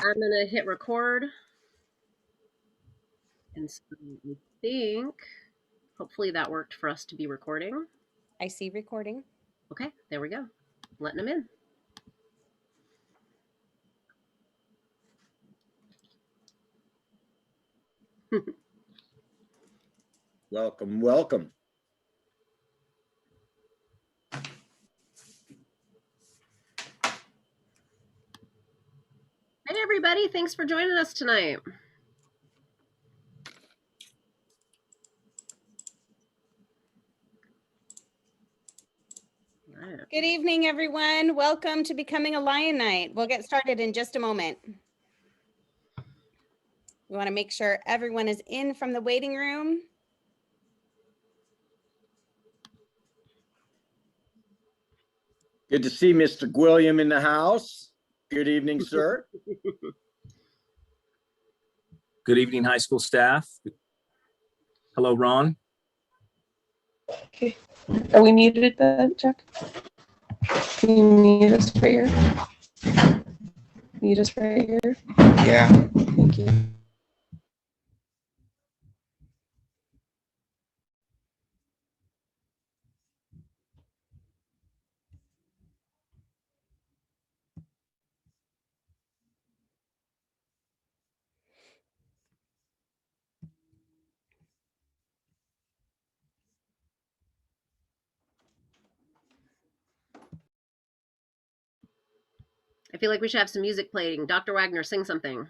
I'm gonna hit record. And so I think hopefully that worked for us to be recording. I see recording. Okay, there we go. Letting them in. Welcome, welcome. Hey everybody, thanks for joining us tonight. Good evening, everyone. Welcome to Becoming a Lion Knight. We'll get started in just a moment. We want to make sure everyone is in from the waiting room. Good to see Mr. Gwilliam in the house. Good evening, sir. Good evening, high school staff. Hello, Ron. Okay. Are we muted then, Chuck? Can you mute us right here? Mute us right here? Yeah. Thank you. I feel like we should have some music playing. Dr. Wagner, sing something.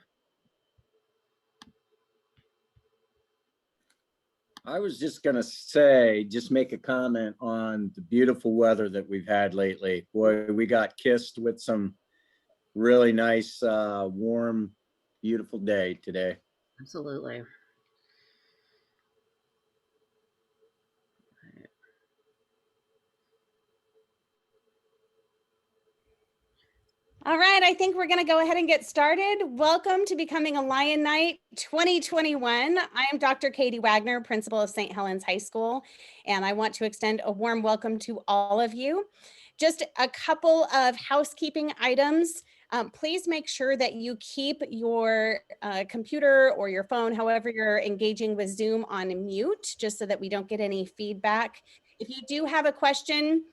I was just going to say, just make a comment on the beautiful weather that we've had lately. Boy, we got kissed with some really nice, warm, beautiful day today. Absolutely. All right, I think we're going to go ahead and get started. Welcome to Becoming a Lion Knight 2021. I am Dr. Katie Wagner, principal of St. Helens High School, and I want to extend a warm welcome to all of you. Just a couple of housekeeping items. Please make sure that you keep your computer or your phone, however you're engaging with Zoom, on mute, just so that we don't get any feedback. If you do have a question,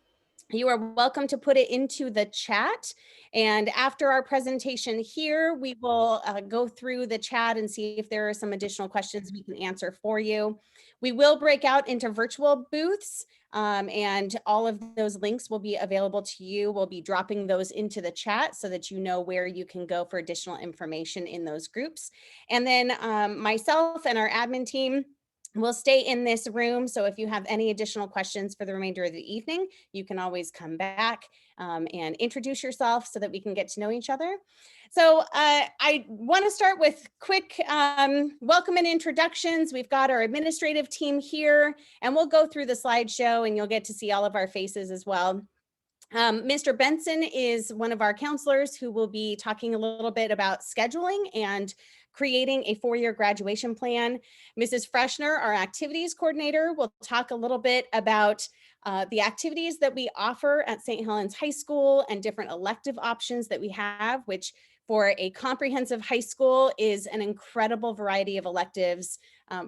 you are welcome to put it into the chat. And after our presentation here, we will go through the chat and see if there are some additional questions we can answer for you. We will break out into virtual booths, and all of those links will be available to you. We'll be dropping those into the chat so that you know where you can go for additional information in those groups. And then myself and our admin team will stay in this room. So if you have any additional questions for the remainder of the evening, you can always come back and introduce yourself so that we can get to know each other. So I want to start with quick welcome and introductions. We've got our administrative team here, and we'll go through the slideshow and you'll get to see all of our faces as well. Mr. Benson is one of our counselors who will be talking a little bit about scheduling and creating a four-year graduation plan. Mrs. Freshner, our activities coordinator, will talk a little bit about the activities that we offer at St. Helens High School and different elective options that we have, which for a comprehensive high school is an incredible variety of electives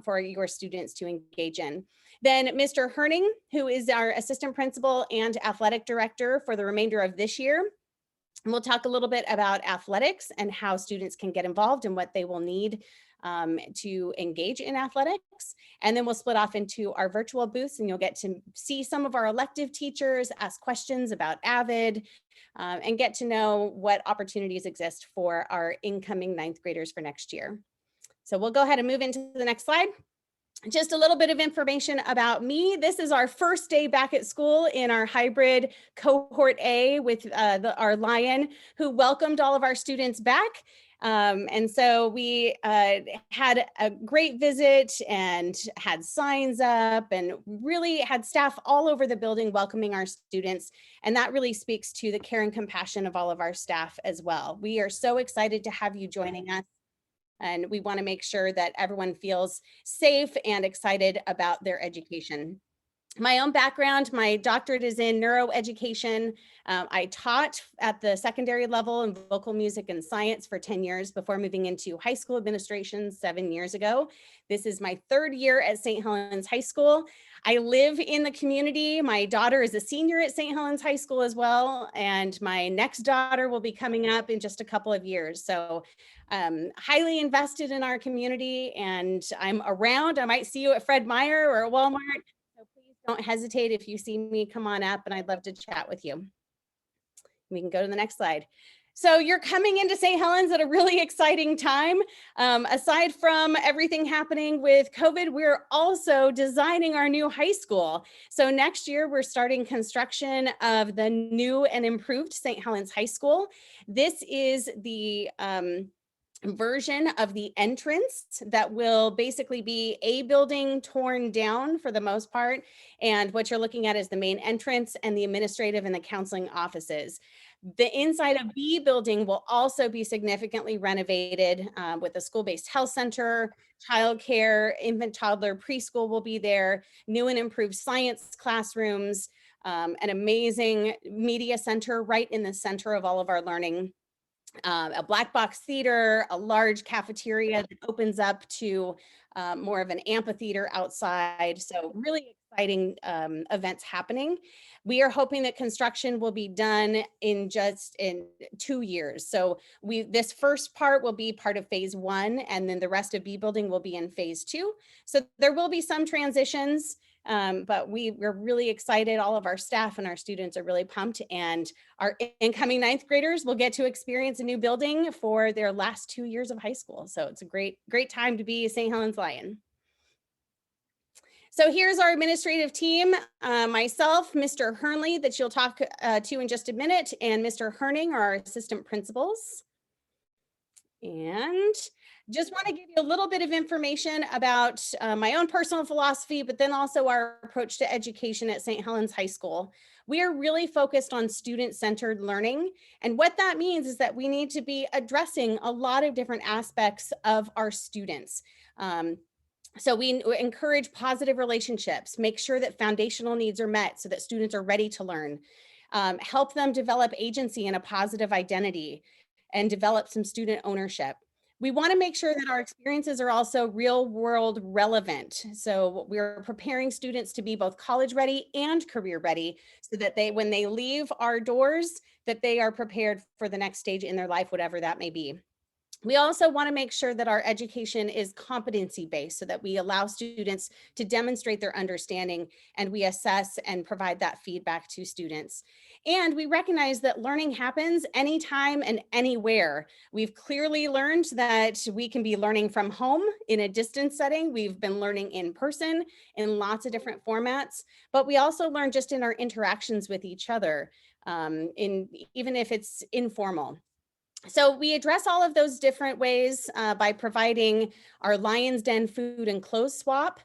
for your students to engage in. Then Mr. Herning, who is our assistant principal and athletic director for the remainder of this year, and we'll talk a little bit about athletics and how students can get involved and what they will need to engage in athletics. And then we'll split off into our virtual booths, and you'll get to see some of our elective teachers, ask questions about AVID, and get to know what opportunities exist for our incoming ninth graders for next year. So we'll go ahead and move into the next slide. Just a little bit of information about me. This is our first day back at school in our hybrid cohort A with our Lion, who welcomed all of our students back. And so we had a great visit and had signs up and really had staff all over the building welcoming our students. And that really speaks to the care and compassion of all of our staff as well. We are so excited to have you joining us. And we want to make sure that everyone feels safe and excited about their education. My own background, my doctorate is in neuroeducation. I taught at the secondary level in vocal music and science for 10 years before moving into high school administration 7 years ago. This is my 3rd year at St. Helens High School. I live in the community. My daughter is a senior at St. Helens High School as well, and my next daughter will be coming up in just a couple of years. So highly invested in our community, and I'm around. I might see you at Fred Meyer or at Walmart. So please don't hesitate if you see me, come on up, and I'd love to chat with you. We can go to the next slide. So you're coming into St. Helens at a really exciting time. Aside from everything happening with COVID, we're also designing our new high school. So next year, we're starting construction of the new and improved St. Helens High School. This is the version of the entrance that will basically be a building torn down for the most part. And what you're looking at is the main entrance and the administrative and the counseling offices. The inside of B building will also be significantly renovated with a school-based health center, childcare, infant, toddler, preschool will be there, new and improved science classrooms, an amazing media center right in the center of all of our learning. A black box theater, a large cafeteria that opens up to more of an amphitheater outside. So really exciting events happening. We are hoping that construction will be done in 2 years. So this first part will be part of phase 1, and then the rest of B building will be in phase 2. So there will be some transitions. But we're really excited. All of our staff and our students are really pumped, and our incoming 9th graders will get to experience a new building for their last 2 years of high school. So it's a great time to be a St. Helens Lion. So here's our administrative team, myself, Mr. Hernley, that you'll talk to in just a minute, and Mr. Herning, our assistant principals. And just want to give you a little bit of information about my own personal philosophy, but then also our approach to education at St. Helens High School. We are really focused on student-centered learning. And what that means is that we need to be addressing a lot of different aspects of our students. So we encourage positive relationships, make sure that foundational needs are met so that students are ready to learn, help them develop agency and a positive identity, and develop some student ownership. We want to make sure that our experiences are also real world relevant. So we're preparing students to be both college ready and career ready so that when they leave our doors, that they are prepared for the next stage in their life, whatever that may be. We also want to make sure that our education is competency-based so that we allow students to demonstrate their understanding, and we assess and provide that feedback to students. And we recognize that learning happens anytime and anywhere. We've clearly learned that we can be learning from home in a distance setting. We've been learning in person in lots of different formats, but we also learn just in our interactions with each other, even if it's informal. So we address all of those different ways by providing our Lion's Den food and clothes swap.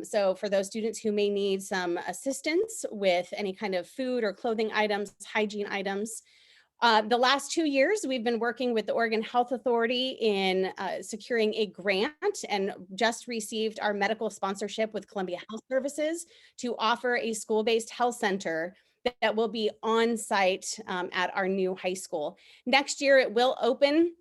So for those students who may need some assistance with any kind of food or clothing items, hygiene items. The last 2 years, we've been working with the Oregon Health Authority in securing a grant and just received our medical sponsorship with Columbia Health Services to offer a school-based health center that will be on site at our new high school. Next year, it will open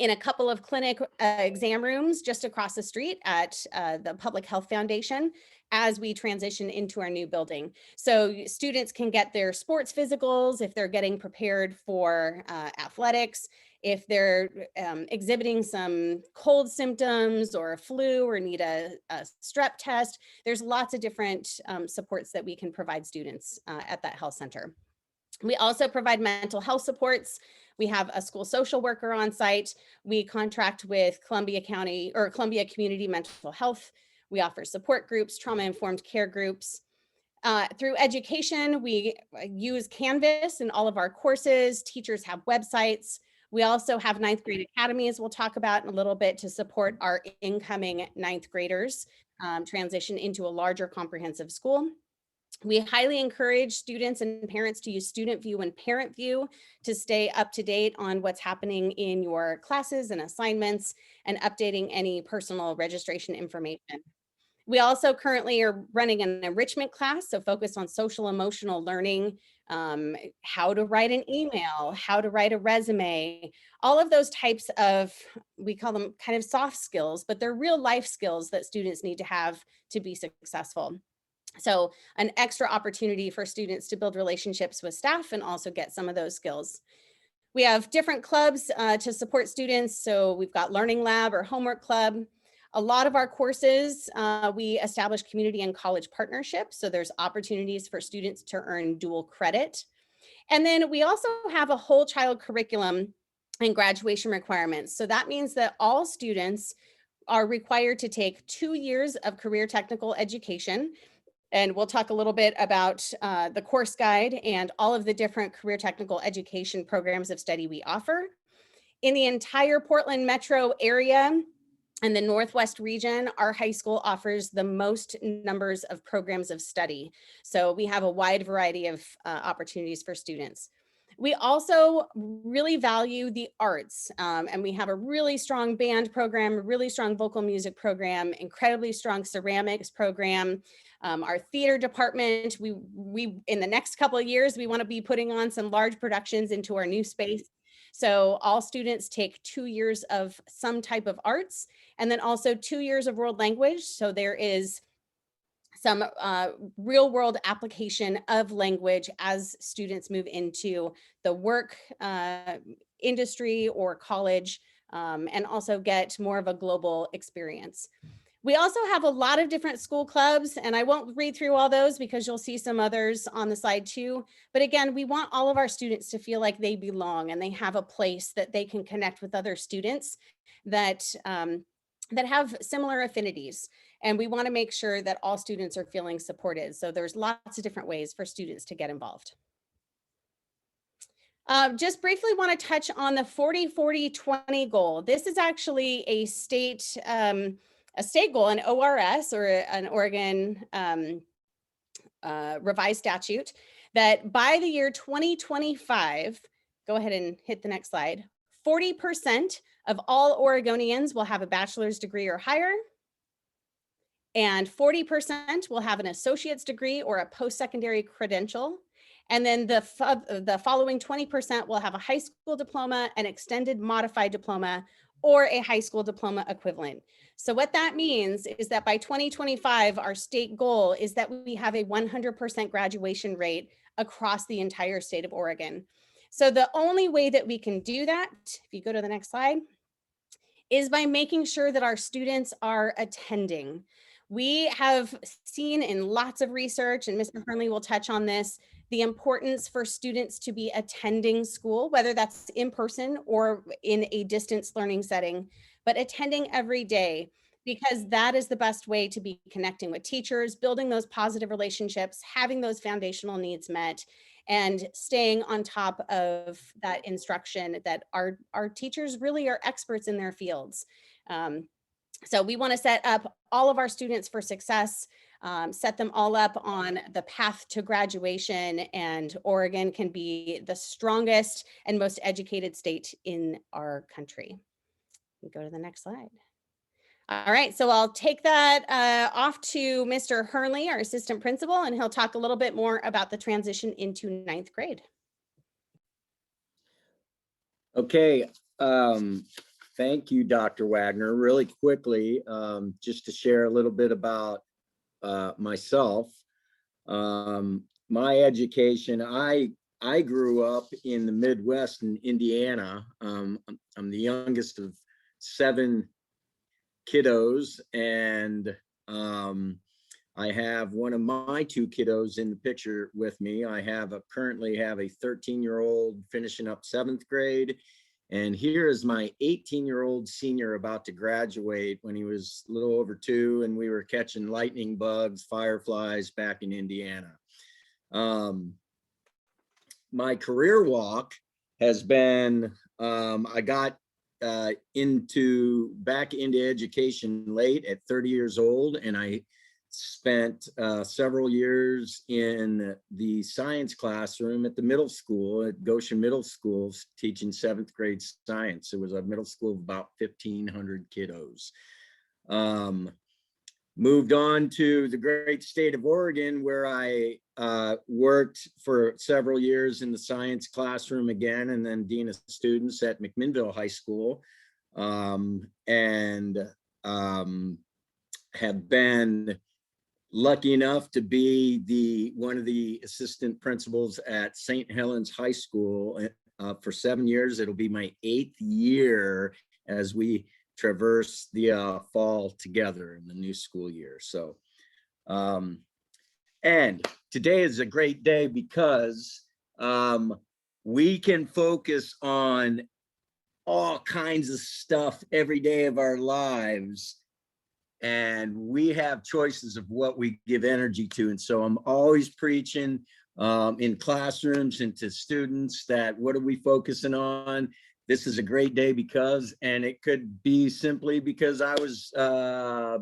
in a couple of clinic exam rooms just across the street at the Public Health Foundation as we transition into our new building. So students can get their sports physicals if they're getting prepared for athletics, if they're exhibiting some cold symptoms or a flu or need a strep test. There's lots of different supports that we can provide students at that health center. We also provide mental health supports. We have a school social worker on site. We contract with Columbia County or Columbia Community Mental Health. We offer support groups, trauma-informed care groups. Through education, we use Canvas in all of our courses. Teachers have websites. We also have 9th grade academies we'll talk about in a little bit to support our incoming 9th graders transition into a larger comprehensive school. We highly encourage students and parents to use Student View and Parent View to stay up to date on what's happening in your classes and assignments and updating any personal registration information. We also currently are running an enrichment class, so focused on social emotional learning, how to write an email, how to write a resume, all of those types of, we call them kind of soft skills, but they're real life skills that students need to have to be successful. So an extra opportunity for students to build relationships with staff and also get some of those skills. We have different clubs to support students. So we've got Learning Lab or Homework Club. A lot of our courses, we establish community and college partnerships. So there's opportunities for students to earn dual credit. And then we also have a whole child curriculum and graduation requirements. So that means that all students are required to take 2 years of career technical education. And we'll talk a little bit about the course guide and all of the different career technical education programs of study we offer. In the entire Portland metro area and the Northwest region, our high school offers the most numbers of programs of study. So we have a wide variety of opportunities for students. We also really value the arts, and we have a really strong band program, a really strong vocal music program, incredibly strong ceramics program. Our theater department, we in the next couple of years, we want to be putting on some large productions into our new space. So all students take 2 years of some type of arts, and then also 2 years of world language. So there is some real world application of language as students move into the work industry or college, and also get more of a global experience. We also have a lot of different school clubs, and I won't read through all those because you'll see some others on the side too. But again, we want all of our students to feel like they belong and they have a place that they can connect with other students that, that have similar affinities. And we want to make sure that all students are feeling supported. So there's lots of different ways for students to get involved. Just briefly want to touch on the 40-40-20 goal. This is actually a state goal, an ORS, or an Oregon revised statute, that by the year 2025, go ahead and hit the next slide, 40% of all Oregonians will have a bachelor's degree or higher, and 40% will have an associate's degree or a post-secondary credential. And then the following 20% will have a high school diploma, an extended modified diploma, or a high school diploma equivalent. So what that means is that by 2025, our state goal is that we have a 100% graduation rate across the entire state of Oregon. So the only way that we can do that, if you go to the next slide, is by making sure that our students are attending. We have seen in lots of research, and Mr. Hernley will touch on this, the importance for students to be attending school, whether that's in person or in a distance learning setting, but attending every day, because that is the best way to be connecting with teachers, building those positive relationships, having those foundational needs met, and staying on top of that instruction that our teachers really are experts in their fields. So we want to set up all of our students for success, set them all up on the path to graduation, and Oregon can be the strongest and most educated state in our country. Go to the next slide. All right, so I'll take that off to Mr. Hernley, our assistant principal, and he'll talk a little bit more about the transition into 9th grade. Okay, thank you, Dr. Wagner. Really quickly, just to share a little bit about myself. My education, I grew up in the Midwest in Indiana. I'm the youngest of 7 kiddos, and I have one of my 2 kiddos in the picture with me. I currently have a 13-year-old finishing up 7th grade. And here is my 18-year-old senior about to graduate when he was a little over 2, and we were catching lightning bugs, fireflies back in Indiana. My career walk has been, I got back into education late at 30 years old, and I spent several years in the science classroom at the middle school at Goshen Middle School, teaching 7th grade science. It was a middle school of about 1,500 kiddos. moved on to the great state of Oregon, where I worked for several years in the science classroom again, and then dean of students at McMinnville High School, and have been lucky enough to be one of the assistant principals at St. Helens High School for 7 years. It'll be my 8th year as we traverse the fall together in the new school year. So, and today is a great day because we can focus on all kinds of stuff every day of our lives, and we have choices of what we give energy to. And so I'm always preaching in classrooms and to students that what are we focusing on? This is a great day because, and it could be simply because I was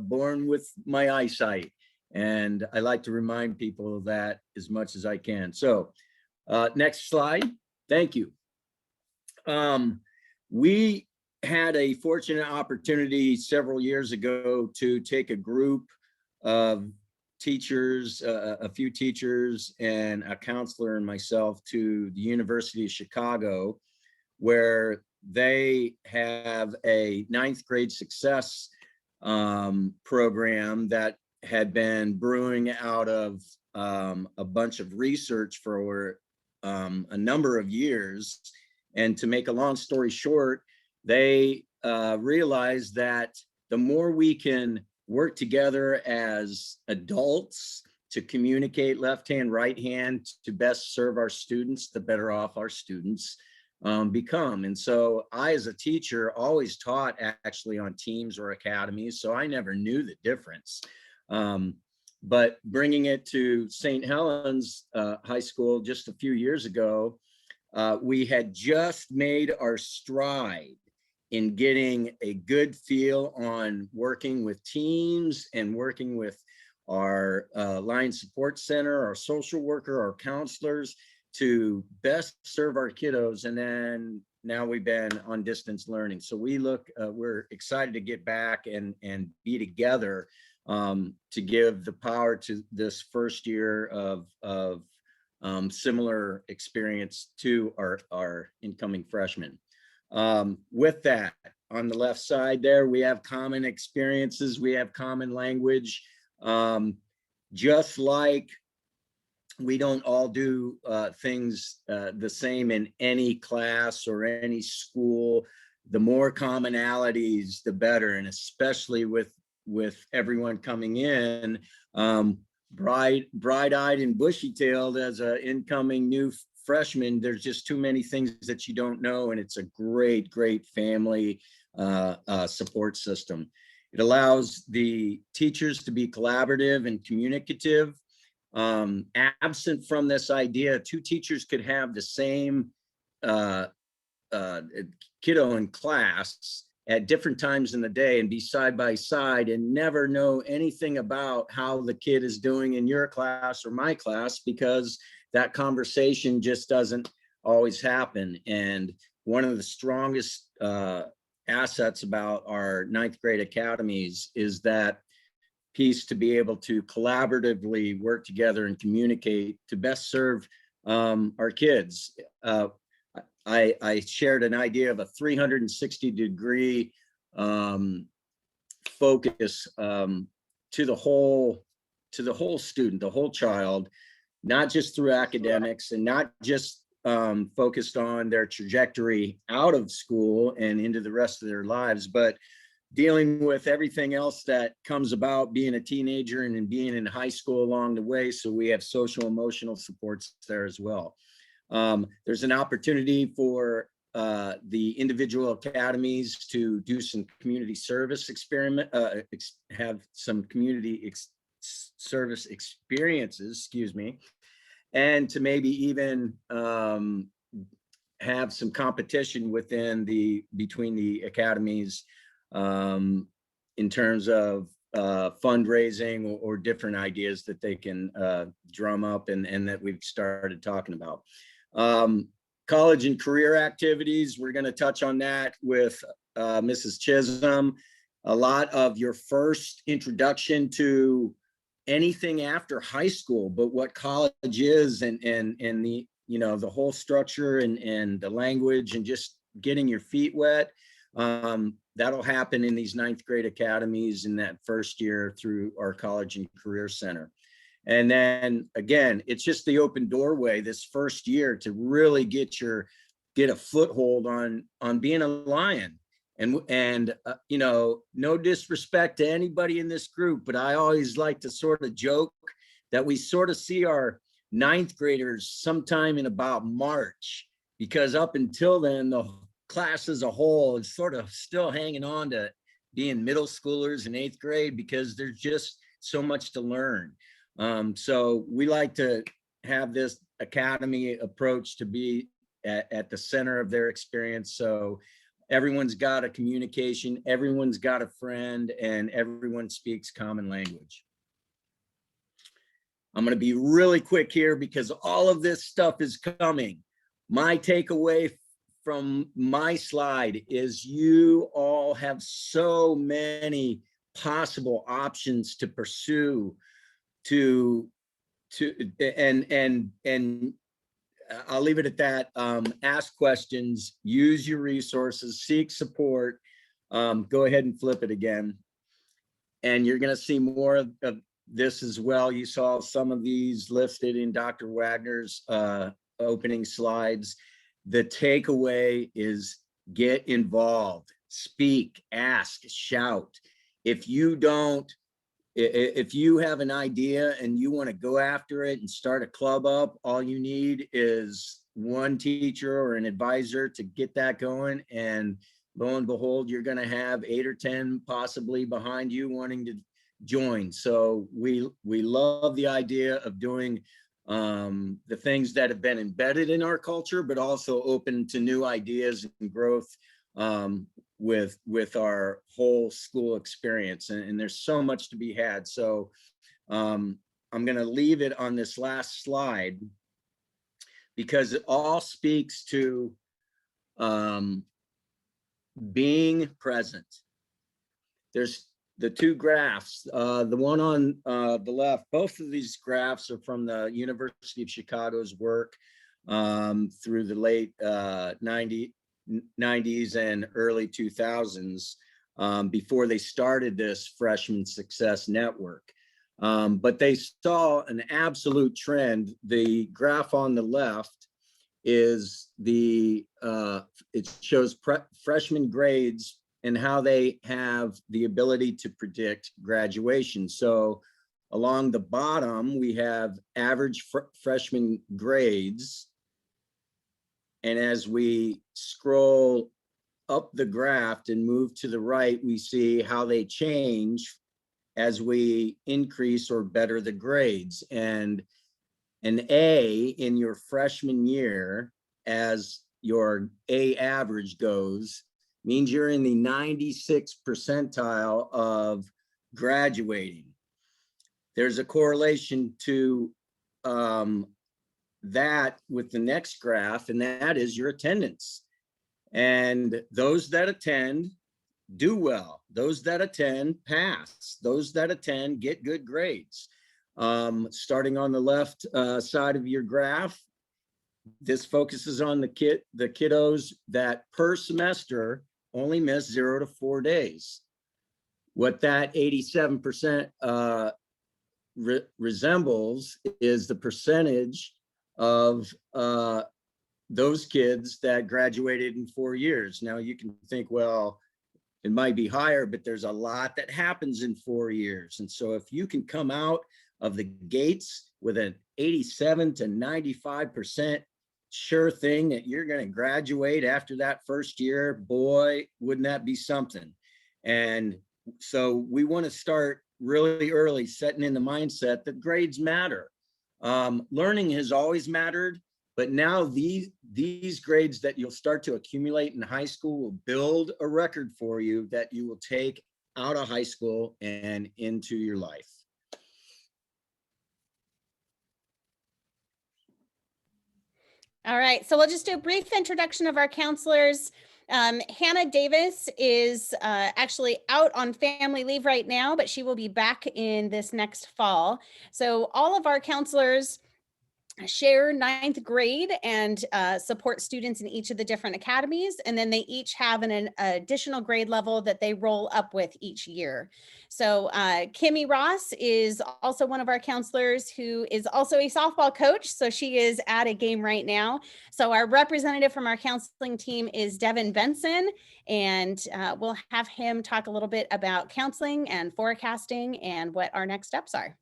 born with my eyesight. And I like to remind people of that as much as I can. So next slide. Thank you. We had a fortunate opportunity several years ago to take a group of teachers, a few teachers and a counselor and myself to the University of Chicago, where they have a 9th grade success program that had been brewing out of a bunch of research for a number of years. And to make a long story short, they realized that the more we can work together as adults to communicate left hand, right hand to best serve our students, the better off our students become. And so I, as a teacher, always taught actually on teams or academies, so I never knew the difference. But bringing it to St. Helens High School just a few years ago, we had just made our stride in getting a good feel on working with teams and working with our line support center, our social worker, our counselors to best serve our kiddos. And then now we've been on distance learning. So we're excited to get back and be together to give the power to this first year of similar experience to our incoming freshmen. With that, on the left side there, we have common experiences, we have common language. Just like we don't all do things the same in any class or any school, the more commonalities, the better. And especially with everyone coming in, bright-eyed and bushy-tailed as an incoming new freshman, there's just too many things that you don't know, and it's a great family support system. It allows the teachers to be collaborative and communicative. Absent from this idea, 2 teachers could have the same kiddo in class at different times in the day and be side by side and never know anything about how the kid is doing in your class or my class, because that conversation just doesn't always happen. And one of the strongest assets about our 9th grade academies is that piece to be able to collaboratively work together and communicate to best serve our kids. I shared an idea of a 360-degree focus to the whole student, the whole child, not just through academics and not just focused on their trajectory out of school and into the rest of their lives, but dealing with everything else that comes about being a teenager and being in high school along the way. So we have social emotional supports there as well. There's an opportunity for the individual academies to do some community service have some community service experiences, and to maybe even have some competition between the academies in terms of fundraising or different ideas that they can drum up and that we've started talking about. College and career activities, we're going to touch on that with Mrs. Chisholm. a lot of your first introduction to anything after high school, but what college is, and the, you know, the whole structure and the language and just getting your feet wet. That'll happen in these 9th grade academies in that first year through our College and Career Center. And then again, it's just the open doorway this first year to really get a foothold on being a Lion. And you know, no disrespect to anybody in this group, but I always like to sort of joke that we sort of see our 9th graders sometime in about March, because up until then, the class as a whole is sort of still hanging on to being middle schoolers in 8th grade, because there's just so much to learn. So we like to have this academy approach to be at the center of their experience. So everyone's got a communication, everyone's got a friend, and everyone speaks common language. I'm going to be really quick here because all of this stuff is coming. My takeaway from my slide is you all have so many possible options to pursue, and I'll leave it at that. Ask questions, use your resources, seek support. Go ahead and flip it again. And you're going to see more of this as well. You saw some of these listed in Dr. Wagner's opening slides. The takeaway is get involved, speak, ask, shout. If you have an idea and you want to go after it and start a club up, all you need is one teacher or an advisor to get that going. And lo and behold, you're going to have 8 or 10 possibly behind you wanting to join. So we love the idea of doing the things that have been embedded in our culture, but also open to new ideas and growth with our whole school experience. And there's so much to be had. So I'm going to leave it on this last slide because it all speaks to being present. There's the 2 graphs, the one on the left, both of these graphs are from the University of Chicago's work through the late 90s and early 2000s, before they started this Freshman Success Network. But they saw an absolute trend. The graph on the left is it shows freshman grades and how they have the ability to predict graduation. So along the bottom, we have average freshman grades. And as we scroll up the graph and move to the right, we see how they change as we increase or better the grades. And an A in your freshman year, as your A average goes, means you're in the 96th percentile of graduating. There's a correlation to that with the next graph, and that is your attendance. And those that attend do well. Those that attend pass. Those that attend get good grades. Starting on the left side of your graph, this focuses on the kiddos that per semester only miss 0 to 4 days. What that 87% resembles is the percentage of those kids that graduated in 4 years. Now you can think, well, it might be higher, but there's a lot that happens in 4 years. And so if you can come out of the gates with an 87 to 95% sure thing that you're going to graduate after that first year, boy, wouldn't that be something? And so we want to start really early, setting in the mindset that grades matter. Learning has always mattered, but now these grades that you'll start to accumulate in high school will build a record for you that you will take out of high school and into your life. All right, so we'll just do a brief introduction of our counselors. Hannah Davis is actually out on family leave right now, but she will be back in this next fall. So all of our counselors share ninth grade and support students in each of the different academies. And then they each have an additional grade level that they roll up with each year. So Kimmy Ross is also one of our counselors who is also a softball coach. So she is at a game right now. So our representative from our counseling team is Devin Benson, and we'll have him talk a little bit about counseling and forecasting and what our next steps are.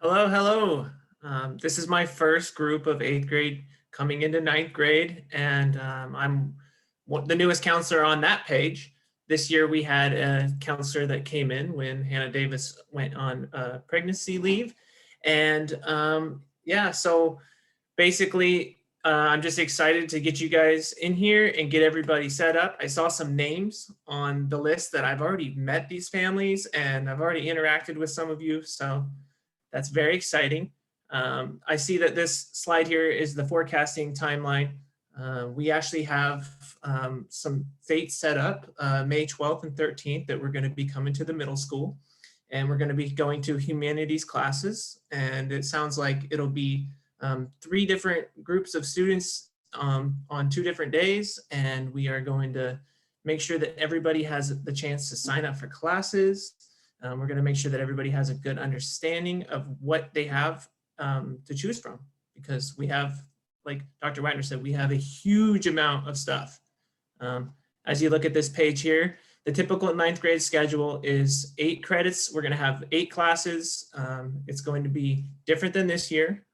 Hello, hello. This is my first group of 8th grade coming into 9th grade, and I'm the newest counselor on that page. This year we had a counselor that came in when Hannah Davis went on pregnancy leave. And yeah, so basically I'm just excited to get you guys in here and get everybody set up. I saw some names on the list that I've already met these families and I've already interacted with some of you. So that's very exciting. I see that this slide here is the forecasting timeline. We actually have some dates set up, May 12th and 13th, that we're going to be coming to the middle school. And we're going to be going to humanities classes. And it sounds like it'll be 3 different groups of students on 2 different days. And we are going to make sure that everybody has the chance to sign up for classes. We're going to make sure that everybody has a good understanding of what they have to choose from, because we have, like Dr. Wagner said, we have a huge amount of stuff. As you look at this page here, the typical 9th grade schedule is 8 credits. We're going to have 8 classes. It's going to be different than this year.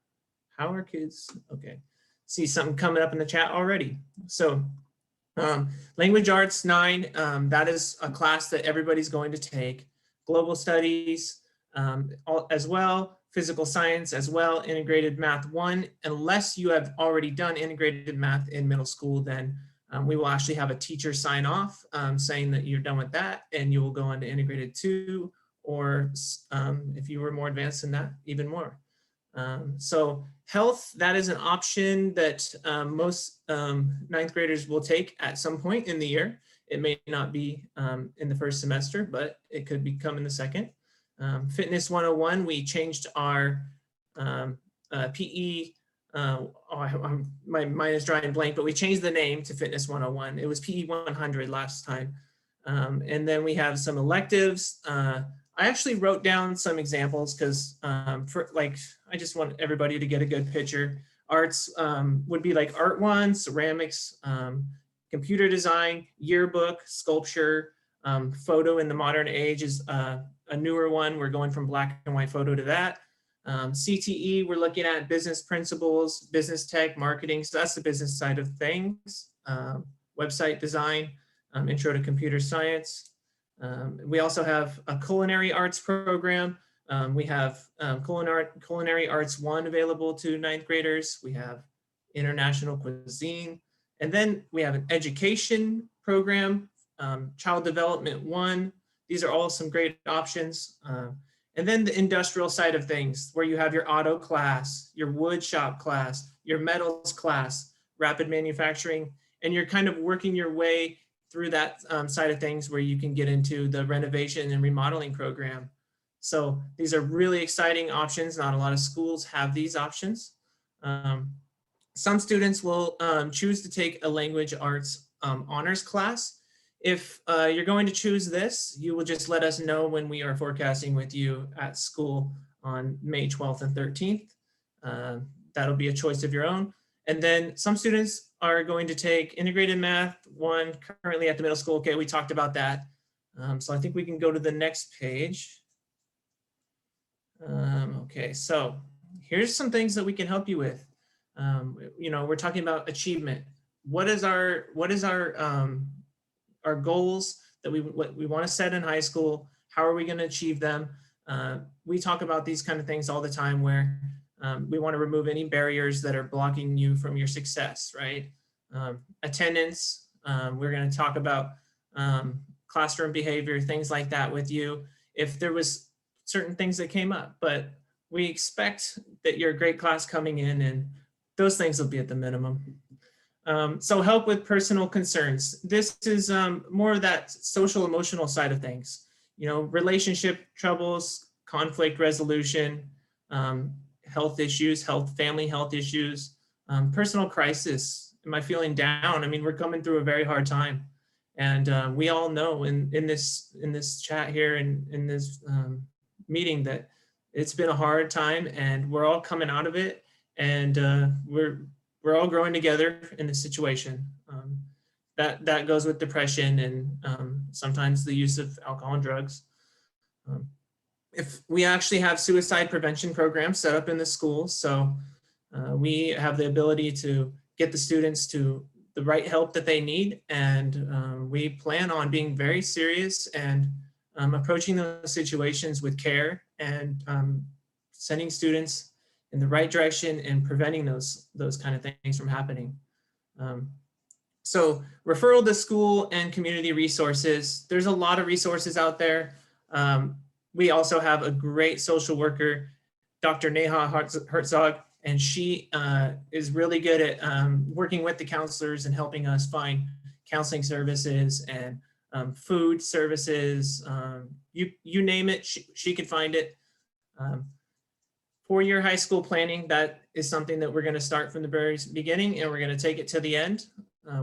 How are kids? Okay. See something coming up in the chat already. So language arts 9, that is a class that everybody's going to take. Global studies as well, physical science as well, integrated math 1. Unless you have already done integrated math in middle school, then we will actually have a teacher sign off saying that you're done with that and you will go on to integrated 2, or if you were more advanced than that, even more. So health, that is an option that most 9th graders will take at some point in the year. It may not be in the first semester, but it could become in the second. Fitness 101, we changed our PE, my mind is drawing blank, but we changed the name to Fitness 101. It was PE 100 last time. And then we have some electives. I actually wrote down some examples because I just want everybody to get a good picture. Arts would be like Art 1, ceramics, computer design, yearbook, sculpture, photo in the modern age is a newer one. We're going from black and white photo to that. CTE, we're looking at business principles, business tech, marketing. So that's the business side of things. Website design, intro to computer science. We also have a culinary arts program. We have culinary arts 1 available to 9th graders. We have international cuisine. And then we have an education program, child development 1. These are all some great options. And then the industrial side of things, where you have your auto class, your wood shop class, your metals class, rapid manufacturing, and you're kind of working your way through that side of things where you can get into the renovation and remodeling program. So these are really exciting options. Not a lot of schools have these options. Some students will choose to take a language arts honors class. If you're going to choose this, you will just let us know when we are forecasting with you at school on May 12th and 13th. That'll be a choice of your own. And then some students are going to take integrated math 1 currently at the middle school. Okay, we talked about that. So I think we can go to the next page. Okay, so here's some things that we can help you with. We're talking about achievement. What is our goals that we want to set in high school? How are we going to achieve them? We talk about these kind of things all the time, where we want to remove any barriers that are blocking you from your success, right? Attendance, we're going to talk about classroom behavior, things like that with you, if there was certain things that came up. But we expect that you're a great class coming in, and those things will be at the minimum. So help with personal concerns. This is more of that social emotional side of things. You know, relationship troubles, conflict resolution, health issues, family health issues, personal crisis. Am I feeling down? I mean, we're coming through a very hard time, and we all know in this chat here and in this meeting that it's been a hard time, and we're all coming out of it, and we're all growing together in this situation. That goes with depression and sometimes the use of alcohol and drugs. If we actually have suicide prevention programs set up in the schools, so we have the ability to get the students to the right help that they need, and we plan on being very serious and approaching those situations with care and sending students in the right direction and preventing those kind of things from happening. So referral to school and community resources. There's a lot of resources out there. We also have a great social worker, Dr. Neha Herzog, and she is really good at working with the counselors and helping us find counseling services and food services. You name it, she could find it. 4-year high school planning, that is something that we're going to start from the very beginning and we're going to take it to the end.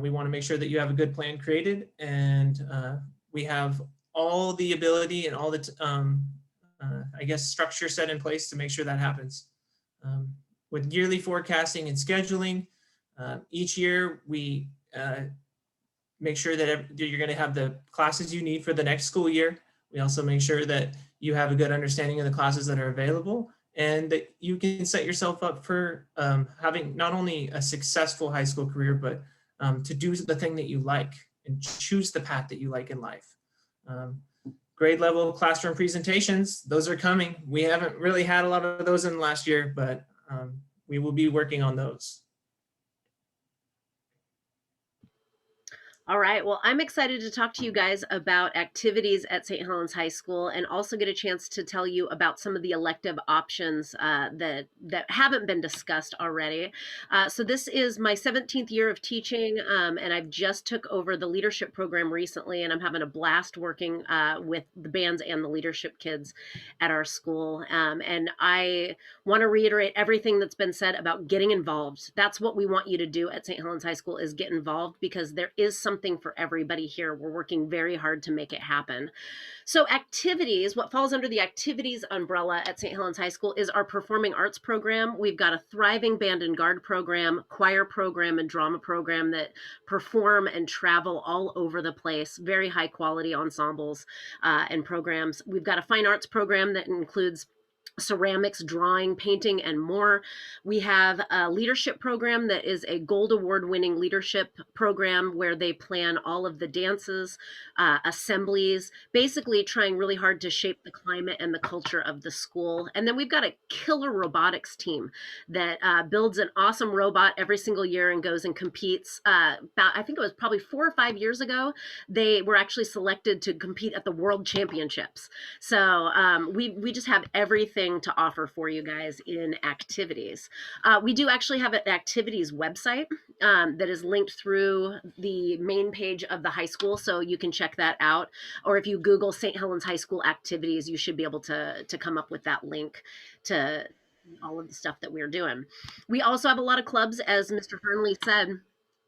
We want to make sure that you have a good plan created, and we have all the ability and all the, I guess, structure set in place to make sure that happens. With yearly forecasting and scheduling, each year we make sure that you're going to have the classes you need for the next school year. We also make sure that you have a good understanding of the classes that are available, and that you can set yourself up for having not only a successful high school career, but to do the thing that you like and choose the path that you like in life. Grade level classroom presentations, those are coming. We haven't really had a lot of those in the last year, but we will be working on those. All right. Well, I'm excited to talk to you guys about activities at St. Helens High School, and also get a chance to tell you about some of the elective options that haven't been discussed already. So this is my 17th year of teaching, and I've just took over the leadership program recently, and I'm having a blast working with the bands and the leadership kids at our school. And I want to reiterate everything that's been said about getting involved. That's what we want you to do at St. Helens High School, is get involved, because there is something for everybody here. We're working very hard to make it happen. So activities, what falls under the activities umbrella at St. Helens High School is our performing arts program. We've got a thriving band and guard program, choir program, and drama program that perform and travel all over the place. Very high quality ensembles and programs. We've got a fine arts program that includes ceramics, drawing, painting, and more. We have a leadership program that is a gold award winning leadership program where they plan all of the dances, assemblies, basically trying really hard to shape the climate and the culture of the school. And then we've got a killer robotics team that builds an awesome robot every single year and goes and competes. I think it was probably 4 or 5 years ago, they were actually selected to compete at the World Championships. So we just have everything to offer for you guys in activities. We do actually have an activities website that is linked through the main page of the high school, so you can check that out. Or if you Google St. Helens High School activities, you should be able to come up with that link to all of the stuff that we're doing. We also have a lot of clubs, as Mr. Hernley said,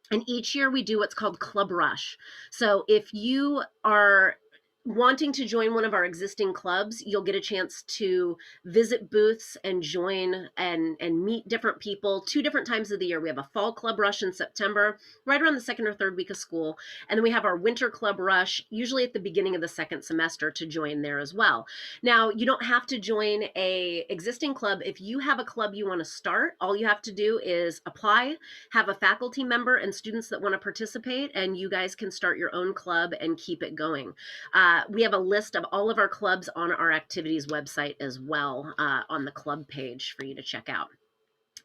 and each year we do what's called Club Rush. So if you are wanting to join one of our existing clubs, you'll get a chance to visit booths and join and meet different people 2 different times of the year. We have a fall club rush in September, right around the 2nd or 3rd week of school. And then we have our winter club rush, usually at the beginning of the 2nd semester, to join there as well. Now, you don't have to join a existing club. If you have a club you want to start, all you have to do is apply, have a faculty member and students that want to participate, and you guys can start your own club and keep it going. We have a list of all of our clubs on our activities website as well, on the club page for you to check out.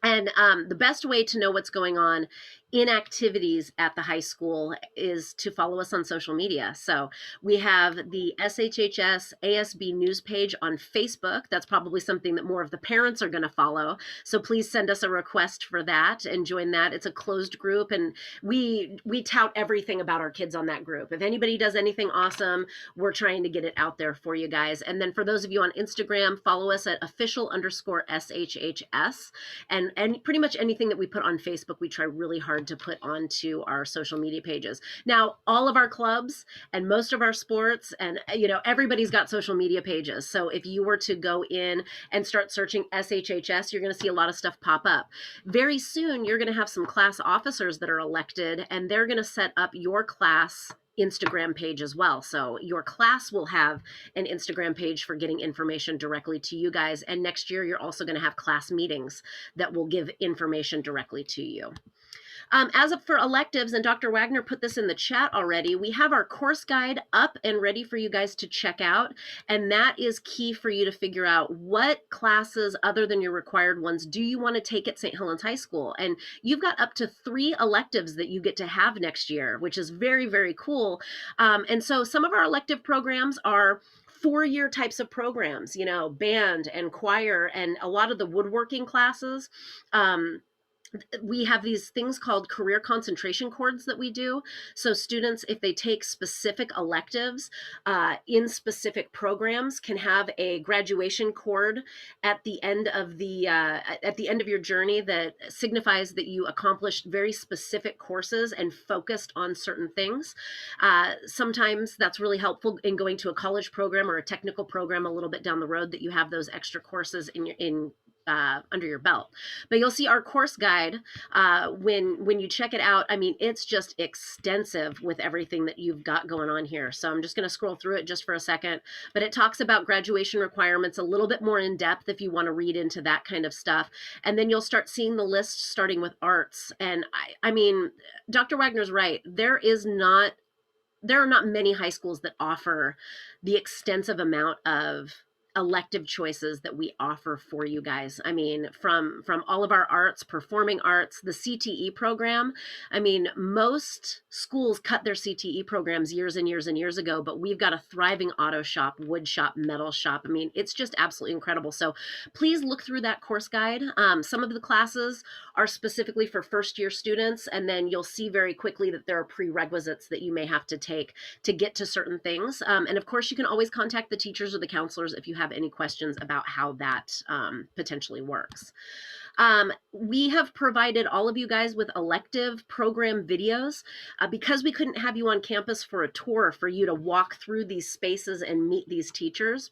And the best way to know what's going on in activities at the high school is to follow us on social media. So we have the SHHS ASB news page on Facebook. That's probably something that more of the parents are going to follow. So please send us a request for that and join that. It's a closed group, and we tout everything about our kids on that group. If anybody does anything awesome, we're trying to get it out there for you guys. And then for those of you on Instagram, follow us at official_SHHS. And pretty much anything that we put on Facebook, we try really hard to put onto our social media pages. Now, all of our clubs and most of our sports and, everybody's got social media pages. So if you were to go in and start searching SHHS, you're going to see a lot of stuff pop up. Very soon, you're going to have some class officers that are elected, and they're going to set up your class Instagram page as well. So your class will have an Instagram page for getting information directly to you guys. And next year, you're also going to have class meetings that will give information directly to you. As for electives, and Dr. Wagner put this in the chat already, we have our course guide up and ready for you guys to check out. And that is key for you to figure out what classes other than your required ones do you want to take at St. Helens High School. And you've got up to 3 electives that you get to have next year, which is very, very cool. And so some of our elective programs are 4-year types of programs, band and choir and a lot of the woodworking classes. We have these things called career concentration cords that we do. So students, if they take specific electives in specific programs, can have a graduation cord at the end of your journey that signifies that you accomplished very specific courses and focused on certain things. Sometimes that's really helpful in going to a college program or a technical program a little bit down the road, that you have those extra courses under your belt. But you'll see our course guide when you check it out. I mean, it's just extensive with everything that you've got going on here. So I'm just going to scroll through it just for a second, but it talks about graduation requirements a little bit more in depth if you want to read into that kind of stuff. And then you'll start seeing the list starting with arts. And I mean, Dr. Wagner's right. There are not many high schools that offer the extensive amount of elective choices that we offer for you guys. I mean, from all of our arts, performing arts, the CTE program. I mean, most schools cut their CTE programs years and years and years ago, but we've got a thriving auto shop, wood shop, metal shop. I mean, it's just absolutely incredible. So please look through that course guide. Some of the classes are specifically for first-year students, and then you'll see very quickly that there are prerequisites that you may have to take to get to certain things. And of course, you can always contact the teachers or the counselors if you have any questions about how that potentially works. We have provided all of you guys with elective program videos because we couldn't have you on campus for a tour for you to walk through these spaces and meet these teachers.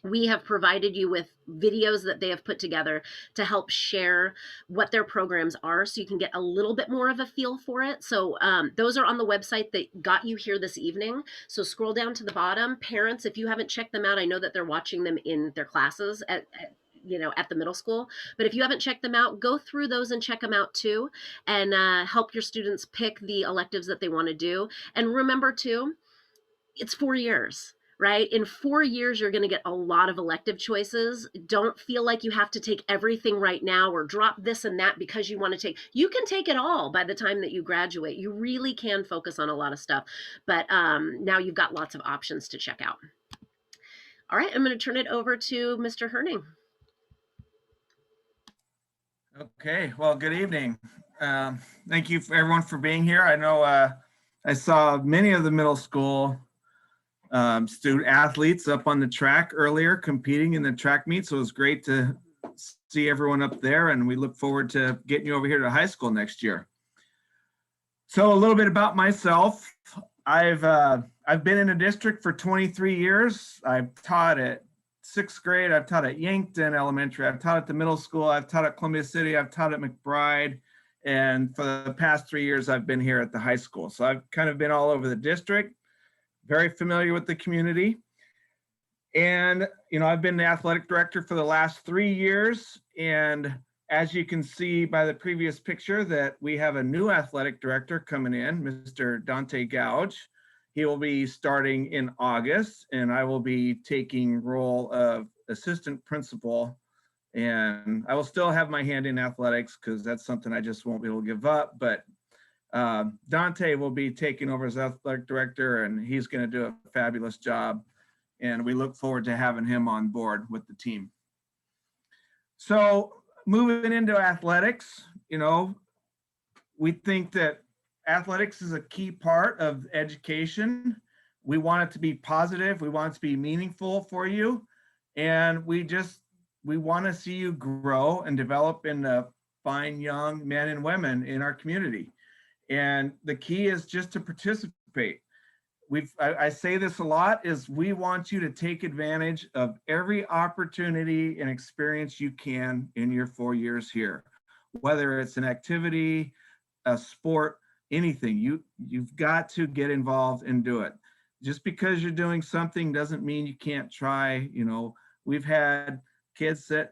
We have provided you with videos that they have put together to help share what their programs are, so you can get a little bit more of a feel for it. So those are on the website that got you here this evening. So scroll down to the bottom. Parents, if you haven't checked them out, I know that they're watching them in their classes at the middle school. But if you haven't checked them out, go through those and check them out too, and help your students pick the electives that they want to do. And remember too, it's 4 years. Right? In 4 years, you're going to get a lot of elective choices. Don't feel like you have to take everything right now or drop this and that because you want to take. You can take it all by the time that you graduate. You really can focus on a lot of stuff. But now you've got lots of options to check out. All right, I'm going to turn it over to Mr. Herning. Okay, well, good evening. Thank you everyone for being here. I know I saw many of the middle school student athletes up on the track earlier competing in the track meet. So it was great to see everyone up there, and we look forward to getting you over here to high school next year. So a little bit about myself. I've been in a district for 23 years. I've taught at 6th grade. I've taught at Yankton Elementary. I've taught at the middle school. I've taught at Columbia City. I've taught at McBride. And for the past 3 years, I've been here at the high school. So I've kind of been all over the district. Very familiar with the community. And, I've been the athletic director for the last 3 years. And as you can see by the previous picture, that we have a new athletic director coming in, Mr. Dante Gouge. He will be starting in August, and I will be taking role of assistant principal. And I will still have my hand in athletics because that's something I just won't be able to give up. But Dante will be taking over as athletic director, and he's going to do a fabulous job. And we look forward to having him on board with the team. So moving into athletics, you know, we think that athletics is a key part of education. We want it to be positive. We want it to be meaningful for you. And we want to see you grow and develop into fine young men and women in our community. And the key is just to participate. I say this a lot, is we want you to take advantage of every opportunity and experience you can in your 4 years here, whether it's an activity, a sport, anything. You've got to get involved and do it. Just because you're doing something doesn't mean you can't try. You know, we've had kids that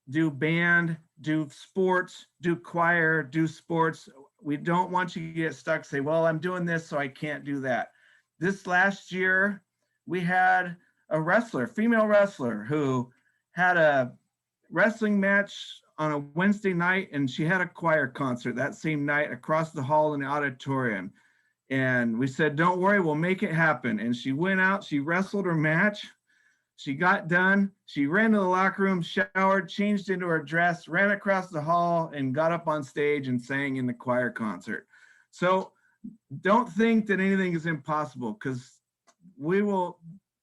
do band, do sports, do choir, do sports. We don't want you to get stuck, say, well, I'm doing this, so I can't do that. This last year, we had a wrestler, female wrestler, who had a wrestling match on a Wednesday night, and she had a choir concert that same night across the hall in the auditorium. And we said, don't worry, we'll make it happen. And she went out, she wrestled her match. She got done, she ran to the locker room, showered, changed into her dress, ran across the hall, and got up on stage and sang in the choir concert. So don't think that anything is impossible, because we will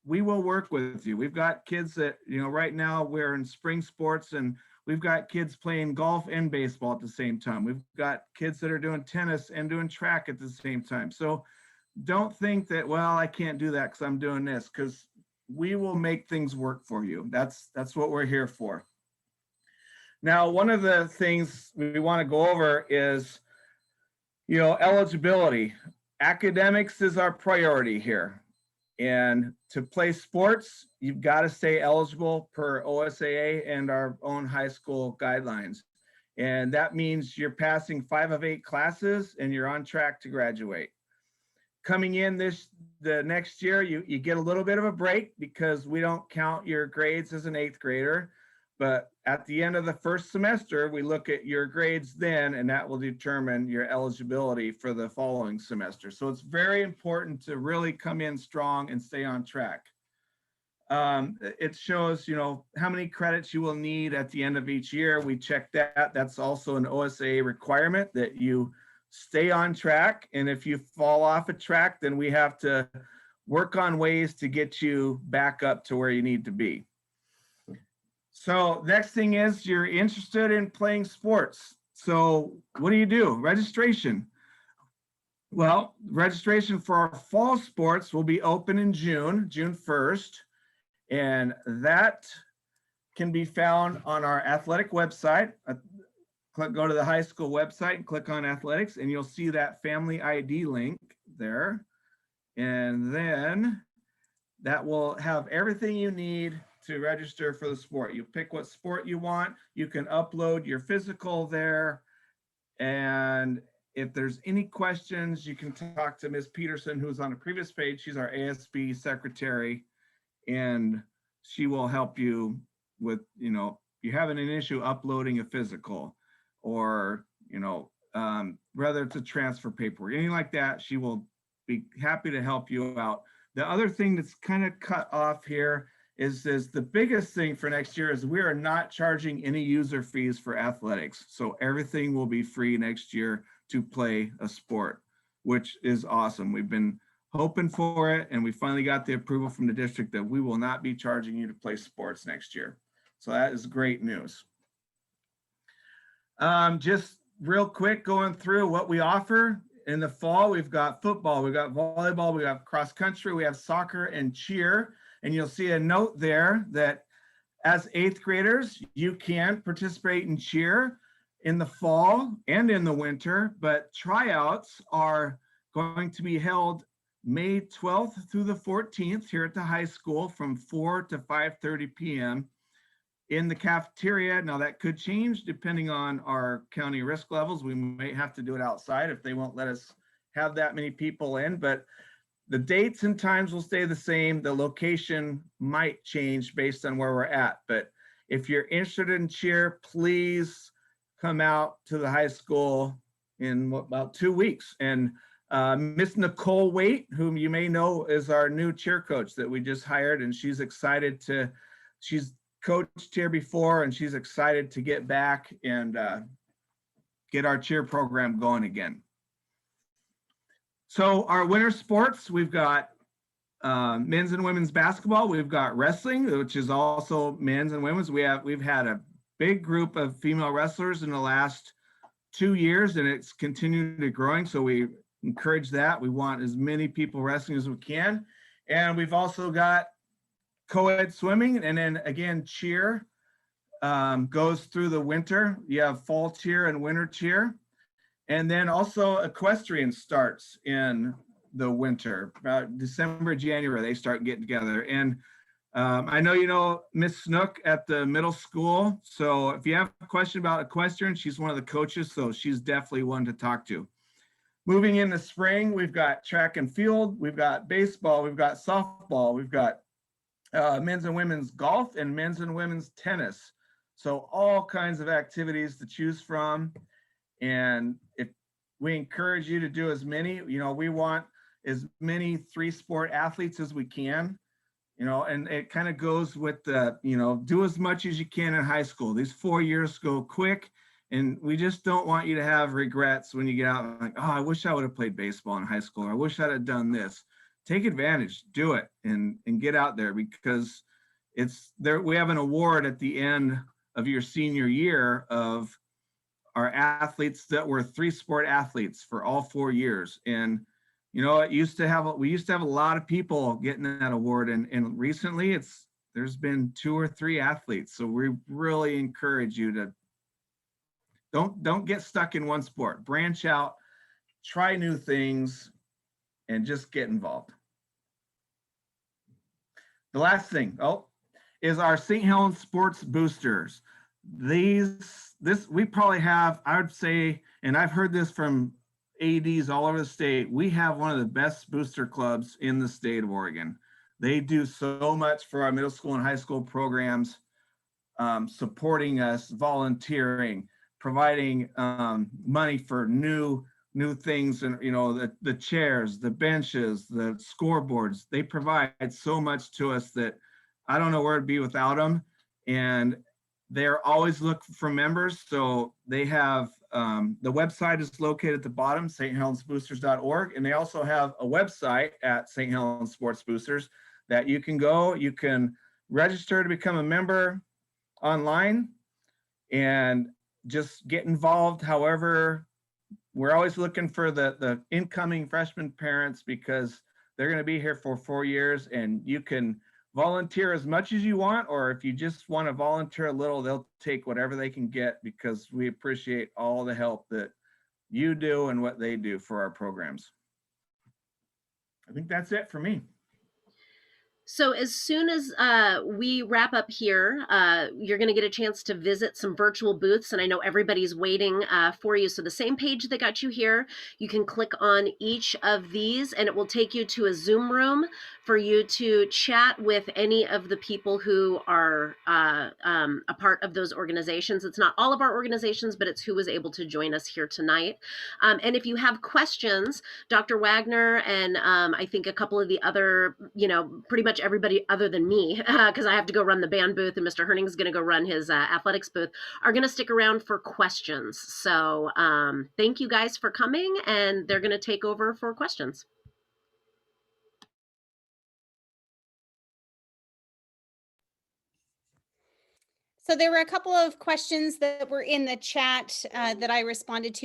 work with you. We've got kids that, you know, right now we're in spring sports, and we've got kids playing golf and baseball at the same time. We've got kids that are doing tennis and doing track at the same time. So don't think that, well, I can't do that because I'm doing this, because we will make things work for you. That's what we're here for. Now, one of the things we want to go over is, you know, eligibility. Academics is our priority here. And to play sports, you've got to stay eligible per OSAA and our own high school guidelines. And that means you're passing 5 of 8 classes and you're on track to graduate. Coming in the next year, you get a little bit of a break because we don't count your grades as an 8th grader. But at the end of the first semester, we look at your grades then, and that will determine your eligibility for the following semester. So it's very important to really come in strong and stay on track. It shows, you know, how many credits you will need at the end of each year. We check that. That's also an OSAA requirement, that you stay on track. And if you fall off a track, then we have to work on ways to get you back up to where you need to be. So next thing is, you're interested in playing sports. So what do? Registration. Well, registration for our fall sports will be open in June 1st. And that can be found on our athletic website. Go to the high school website and click on athletics, and you'll see that family ID link there. And then that will have everything you need to register for the sport. You pick what sport you want. You can upload your physical there. And if there's any questions, you can talk to Ms. Peterson, who's on the previous page. She's our ASB secretary, and she will help you with, you know, you having an issue uploading a physical, or, you know, whether it's a transfer paperwork, anything like that, she will be happy to help you out. The other thing that's kind of cut off here is the biggest thing for next year is we are not charging any user fees for athletics. So everything will be free next year to play a sport, which is awesome. We've been hoping for it, and we finally got the approval from the district that we will not be charging you to play sports next year. So that is great news. Just real quick, going through what we offer. In the fall, we've got football, we've got volleyball, we have cross country, we have soccer and cheer. And you'll see a note there that as 8th graders, you can participate in cheer in the fall and in the winter, but tryouts are going to be held May 12th through the 14th here at the high school from 4 to 5:30 p.m. in the cafeteria. Now that could change depending on our county risk levels. We might have to do it outside if they won't let us have that many people in, but the dates and times will stay the same. The location might change based on where we're at. But if you're interested in cheer, please come out to the high school in about 2 weeks. And Miss Nicole Waite, whom you may know, is our new cheer coach that we just hired, and she's coached here before, and she's excited to get back and get our cheer program going again. So our winter sports, we've got men's and women's basketball. We've got wrestling, which is also men's and women's. We've had a big group of female wrestlers in the last 2 years, and it's continued to growing. So we encourage that. We want as many people wrestling as we can. And we've also got co-ed swimming, and then again, cheer goes through the winter. You have fall cheer and winter cheer. And then also equestrian starts in the winter, about December, January, they start getting together. And I know you know Miss Snook at the middle school. So if you have a question about equestrian, she's one of the coaches, so she's definitely one to talk to. Moving into spring, we've got track and field, we've got baseball, we've got softball, we've got men's and women's golf, and men's and women's tennis. So all kinds of activities to choose from. And if we encourage you to do as many, we want as many 3-sport athletes as we can, and it kind of goes with the, do as much as you can in high school. These 4 years go quick, and we just don't want you to have regrets when you get out, like, oh, I wish I would have played baseball in high school, or I wish I'd have done this. Take advantage, do it, and get out there, because it's there. We have an award at the end of your senior year of our athletes that were 3-sport athletes for all 4 years. And we used to have a lot of people getting that award, and recently there's been 2 or 3 athletes. So we really encourage you to don't get stuck in one sport. Branch out, try new things, and just get involved. The last thing is our St. Helens Sports Boosters. We probably have, I would say, and I've heard this from ADs all over the state, we have one of the best booster clubs in the state of Oregon. They do so much for our middle school and high school programs, supporting us, volunteering, providing money for new things, and the chairs, the benches, the scoreboards. They provide so much to us that I don't know where it'd be without them. And they're always looking for members. So they have, the website is located at the bottom, sthelensboosters.org. And they also have a website at St. Helens Sports Boosters that you can go, you can register to become a member online and just get involved. However, we're always looking for the incoming freshman parents, because they're going to be here for 4 years, and you can volunteer as much as you want, or if you just want to volunteer a little, they'll take whatever they can get, because we appreciate all the help that you do and what they do for our programs. I think that's it for me. So as soon as we wrap up here, you're going to get a chance to visit some virtual booths, and I know everybody's waiting for you. So the same page that got you here, you can click on each of these, and it will take you to a Zoom room for you to chat with any of the people who are a part of those organizations. It's not all of our organizations, but it's who was able to join us here tonight. And if you have questions, Dr. Wagner and I think a couple of the other, pretty much everybody other than me, because I have to go run the band booth and Mr. Herning's going to go run his athletics booth, are going to stick around for questions. So thank you guys for coming, and they're going to take over for questions. So there were a couple of questions that were in the chat that I responded to